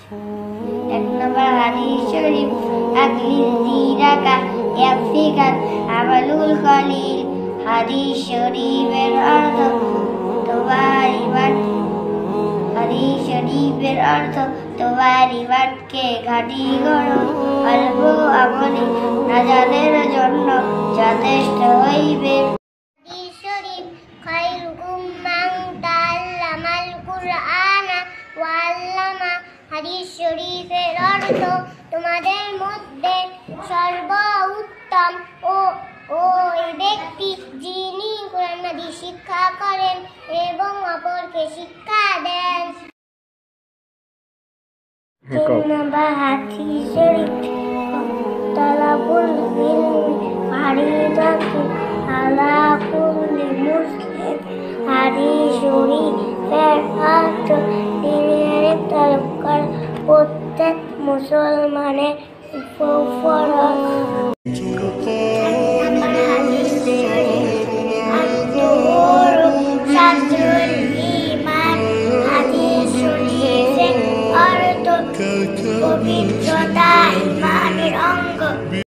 এক নম্বর হাদিস শরীফ আকলিল জিরাকা ইয়াফিকাল আমালুল কলিল। হাদিস শরীফের অর্থ তোমার ইবাদতকে ঘাঁটি করো, অল্প আমলে নাজাতের জন্য যথেষ্ট হইবে। হাদিস শরীফ খায়রুকুম মান তাআল্লামাল কুরআনা ওয়া আল্লামা। হাদিস শরীফের অর্থ তোমাদের মধ্যে সর্বোত্তম ওই ব্যক্তি যিনি কোরআন হাদিস শিক্ষা করেন এবং অপরকে শিক্ষা দেন। তিন নম্বর হাদিস শরীফ তালাবুল ইলমি ফারিদাতুন আলা কুল্লি মুসলিম। হাদিস শরীফের অর্থ দিনের তলব করা প্রত্যেক মুসলমানের ফরজ। পবিত্রতা ইমানের অঙ্গ।